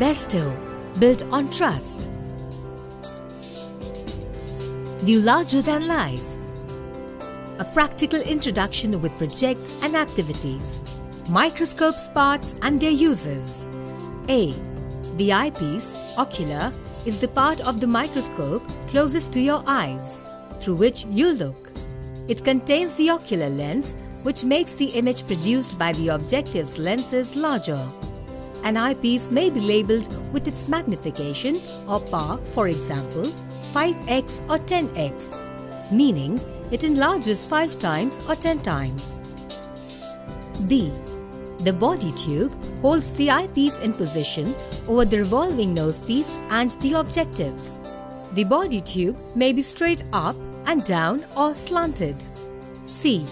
Bestow, built on trust. View larger than life. A practical introduction with projects and activities. Microscope's parts and their uses. A. The eyepiece, ocular, is the part of the microscope closest to your eyes, through which you look. It contains the ocular lens, which makes the image produced by the objective's lenses larger. An eyepiece may be labelled with its magnification or power, for example, 5x or 10x, meaning it enlarges 5 times or 10 times. B. The body tube holds the eyepiece in position over the revolving nosepiece and the objectives. The body tube may be straight up and down or slanted. C.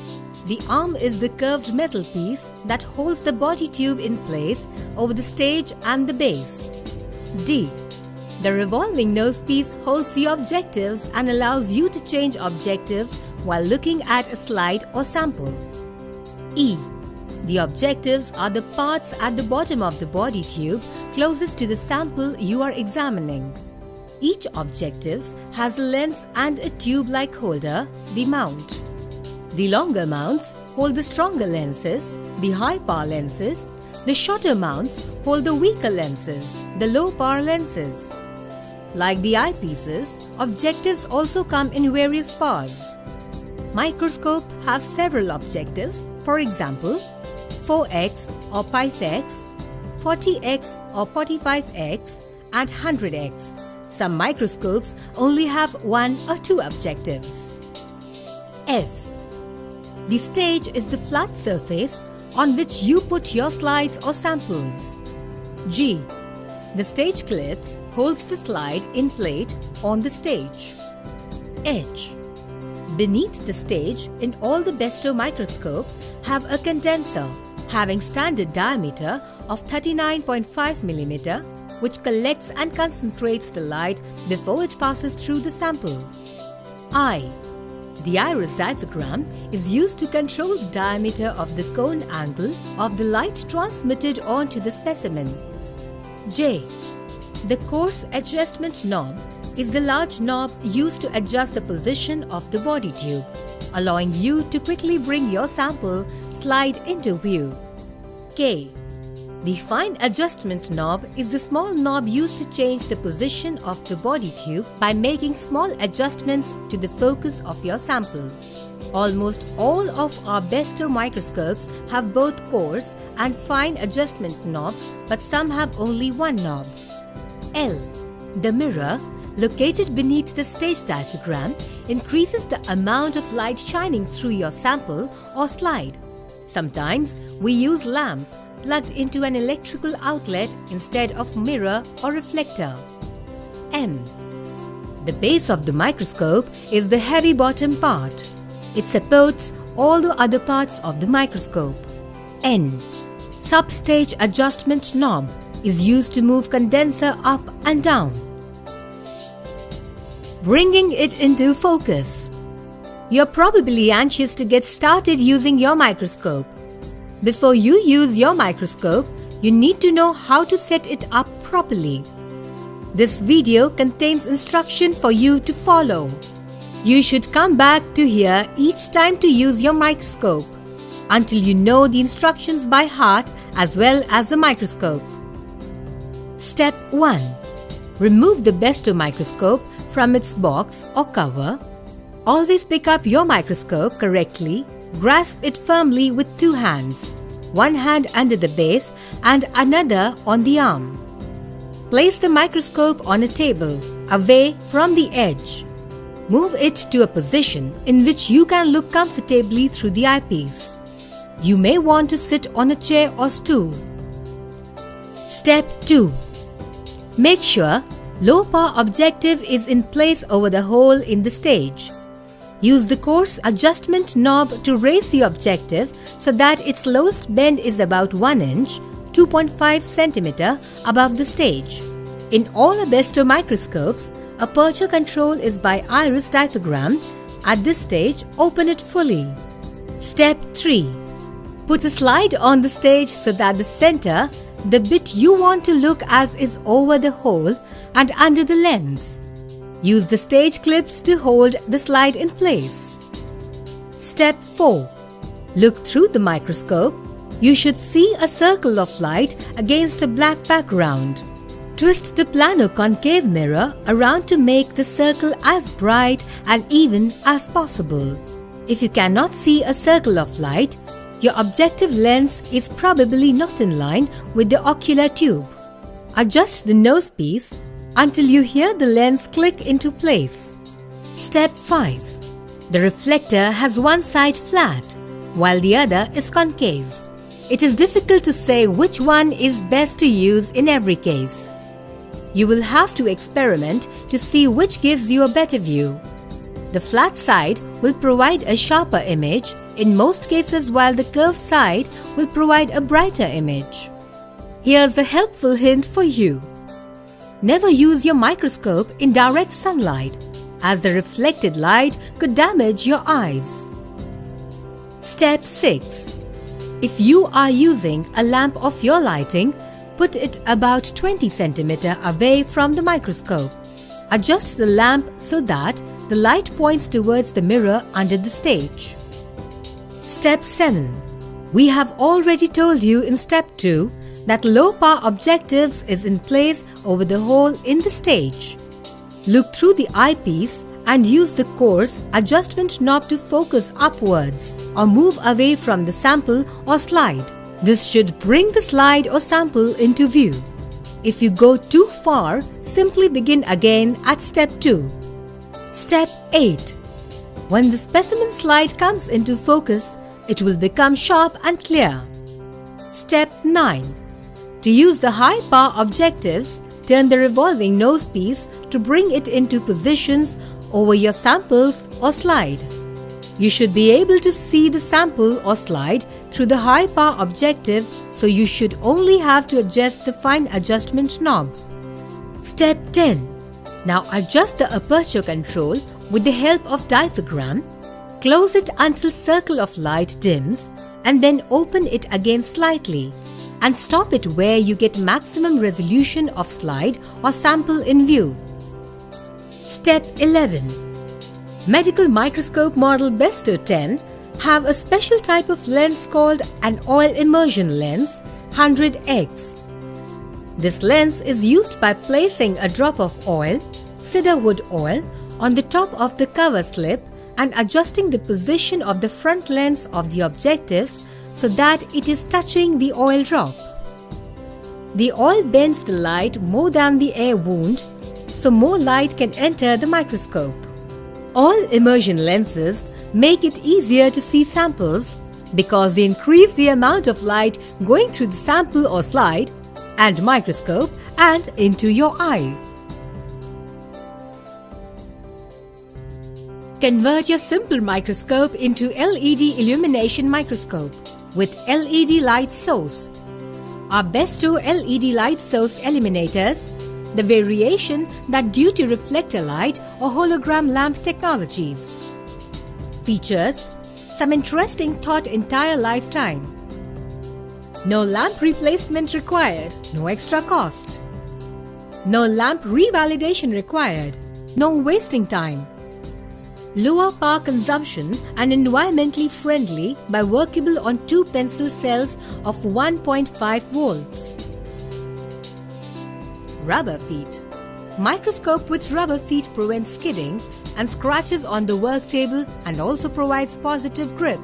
The arm is the curved metal piece that holds the body tube in place over the stage and the base. D. The revolving nosepiece holds the objectives and allows you to change objectives while looking at a slide or sample. E. The objectives are the parts at the bottom of the body tube closest to the sample you are examining. Each objective has a lens and a tube-like holder, the mount. The longer mounts hold the stronger lenses, the high-power lenses. The shorter mounts hold the weaker lenses, the low-power lenses. Like the eyepieces, objectives also come in various powers. Microscope have several objectives, for example, 4x or 5x, 40x or 45x, and 100x. Some microscopes only have 1 or 2 objectives. F. The stage is the flat surface on which you put your slides or samples. G. The stage clips holds the slide in plate on the stage. H. Beneath the stage in all the Bestow microscope have a condenser having standard diameter of 39.5 mm, which collects and concentrates the light before it passes through the sample. I. The iris diaphragm is used to control the diameter of the cone angle of the light transmitted onto the specimen. J. The coarse adjustment knob is the large knob used to adjust the position of the body tube, allowing you to quickly bring your sample slide into view. K. The fine adjustment knob is the small knob used to change the position of the body tube by making small adjustments to the focus of your sample. Almost all of our Bestow microscopes have both coarse and fine adjustment knobs, but some have only one knob. L. The mirror, located beneath the stage diaphragm, increases the amount of light shining through your sample or slide. Sometimes we use lamp plugged into an electrical outlet instead of mirror or reflector. M. The base of the microscope is the heavy bottom part. It supports all the other parts of the microscope. N. Substage adjustment knob is used to move condenser up and down, bringing it into focus. You're probably anxious to get started using your microscope. Before you use your microscope, you need to know how to set it up properly. This video contains instruction for you to follow. You should come back to here each time to use your microscope until you know the instructions by heart as well as the microscope. Step 1. Remove the Bestow microscope from its box or cover. Always pick up your microscope correctly. Grasp it firmly with 2 hands, one hand under the base and another on the arm. Place the microscope on a table, away from the edge. Move it to a position in which you can look comfortably through the eyepiece. You may want to sit on a chair or stool. Step 2. Make sure low power objective is in place over the hole in the stage. Use the coarse adjustment knob to raise the objective so that its lowest bend is about 1 inch, 2.5 cm above the stage. In all Bestow microscopes, aperture control is by iris diaphragm. At this stage, open it fully. Step 3. Put the slide on the stage so that the center The bit you want to look as is over the hole and under the lens. Use the stage clips to hold the slide in place. Step 4. Look through the microscope. You should see a circle of light against a black background. Twist the plano-concave mirror around to make the circle as bright and even as possible. If you cannot see a circle of light, your objective lens is probably not in line with the ocular tube. Adjust the nose piece until you hear the lens click into place. Step 5. The reflector has one side flat, while the other is concave. It is difficult to say which one is best to use in every case. You will have to experiment to see which gives you a better view. The flat side will provide a sharper image in most cases, while the curved side will provide a brighter image. Here's a helpful hint for you. Never use your microscope in direct sunlight, as the reflected light could damage your eyes. Step 6. If you are using a lamp of your lighting, put it about 20 cm away from the microscope. Adjust the lamp so that the light points towards the mirror under the stage. Step 7. We have already told you in Step 2 that low power objectives is in place over the hole in the stage. Look through the eyepiece and use the coarse adjustment knob to focus upwards or move away from the sample or slide. This should bring the slide or sample into view. If you go too far, simply begin again at Step 2. Step 8. When the specimen slide comes into focus, it will become sharp and clear. Step 9. To use the high power objectives, turn the revolving nose piece to bring it into positions over your samples or slide. You should be able to see the sample or slide through the high power objective, so you should only have to adjust the fine adjustment knob. Step 10. Now adjust the aperture control with the help of diaphragm. Close it until circle of light dims and then open it again slightly and stop it where you get maximum resolution of slide or sample in view. Step 11. Medical microscope model Besto 10 have a special type of lens called an oil immersion lens 100x. This lens is used by placing a drop of oil, cedarwood oil, on the top of the cover slip and adjusting the position of the front lens of the objective so that it is touching the oil drop. The oil bends the light more than the air wound, so more light can enter the microscope. Oil immersion lenses make it easier to see samples because they increase the amount of light going through the sample or slide and microscope and into your eye. Convert your simple microscope into LED illumination microscope with LED light source. Our Besto LED light source eliminators the variation that due to reflector light or hologram lamp technologies. Features: some interesting thought entire lifetime. No lamp replacement required, no extra cost. No lamp revalidation required, no wasting time. Lower power consumption and environmentally friendly by workable on 2 pencil cells of 1.5 volts. Rubber feet. Microscope with rubber feet prevents skidding and scratches on the work table and also provides positive grip.